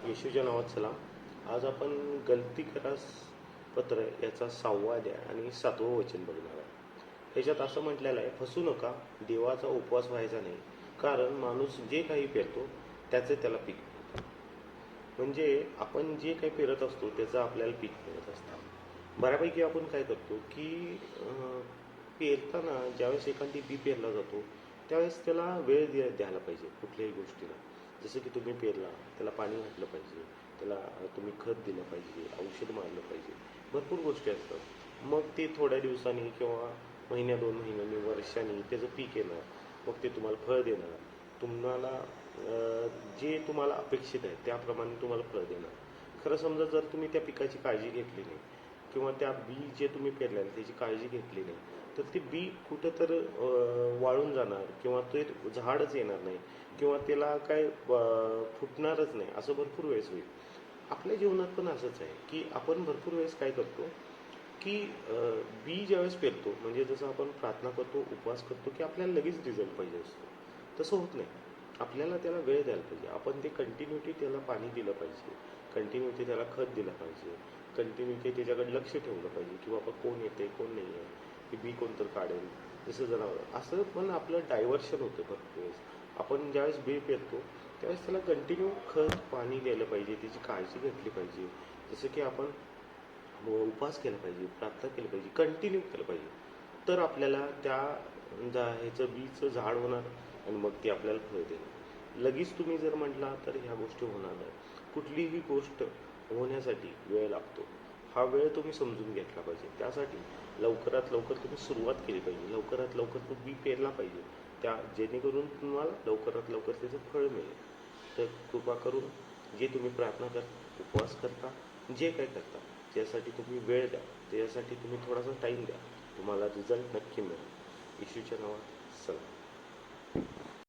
येशूच्या नावात सलाम. आज आपण गलती करास पत्र याचा 6वा अध्याय आणि 7वं वचन बघणार आहे. ह्याच्यात असं म्हटलेलं आहे, फसू नका, देवाचा उपवास व्हायचा नाही, कारण माणूस जे काही पेरतो त्याचे त्याला पीक मिळतं. म्हणजे आपण जे काही पेरत असतो त्याचं आपल्याला पीक मिळत असतं. बऱ्यापैकी आपण काय करतो की पेरताना ज्यावेळेस एखादी बी पेरला जातो त्यावेळेस त्याला वेळ द्यायला पाहिजे कुठल्याही गोष्टीला. जसं की तुम्ही पेरला, त्याला पाणी घातलं पाहिजे, त्याला तुम्ही खत दिलं पाहिजे, औषध मारलं पाहिजे, भरपूर गोष्टी असतात. मग ते थोड्या दिवसांनी किंवा महिन्या 2 महिन्यांनी वर्षांनी त्याचं पीक येणार, मग ते तुम्हाला फळ देणार. तुम्हाला जे तुम्हाला अपेक्षित आहे त्याप्रमाणे तुम्हाला फळ देणार. खरं समजा जर तुम्ही त्या पिकाची काळजी घेतली नाही किंवा त्या बी जे तुम्ही पेरलेलं त्याची काळजी घेतली नाही तर ते बी कुठं तर वाळून जाणार किंवा ते झाडच येणार नाही किंवा त्याला काय फुटणारच नाही, असं भरपूर वेळेस होईल. आपल्या जीवनात पण असंच आहे की आपण भरपूर वेळेस काय करतो की बी ज्यावेळेस पेरतो, म्हणजे जसं आपण प्रार्थना करतो, उपवास करतो की आपल्याला लगेच रिझल्ट पाहिजे असतो. तसं होत नाही. आपल्याला त्याला वेळ द्यायला पाहिजे. आपण ते कंटिन्युटी त्याला पाणी दिलं पाहिजे, कंटिन्युटी त्याला खत दिलं पाहिजे, कंटिन्युटी त्याच्याकडे लक्ष ठेवलं पाहिजे की बाबा कोण येते कोण नाही आहे, की बी कोणतं काढेल, जसं जनावर असं. पण आपलं डायव्हर्शन होतं भरपूर वेळेस. आपण ज्यावेळेस बी पेरतो त्यावेळेस त्याला कंटिन्यू खत पाणी द्यायला पाहिजे, त्याची काळजी घेतली पाहिजे. जसं की आपण उपवास केला पाहिजे, प्रार्थना केली पाहिजे, कंटिन्यू केलं पाहिजे. तर आपल्याला त्या ह्याचं बीचं झाड होणार आणि मग ते आपल्याला फळ देणार. लगेच तुम्ही जर म्हटला तर ह्या गोष्टी होणार नाही. कुठलीही गोष्ट होण्यासाठी वेळ लागतो. हा वेळ तुम्ही समजून घेतला पाहिजे. त्यासाठी लवकरात लवकर तुम्ही सुरुवात केली पाहिजे, लवकरात लवकर तो बी पेरला पाहिजे, त्या जेणेकरून तुम्हाला लवकरात लवकर त्याचं फळ मिळेल. तर कृपा करून जे तुम्ही प्रार्थना करता, उपवास करता, जे काय करता त्यासाठी तुम्ही वेळ द्या, त्यासाठी तुम्ही थोडासा टाईम द्या, तुम्हाला रिझल्ट नक्की मिळेल. येशूच्या नावात सलाम.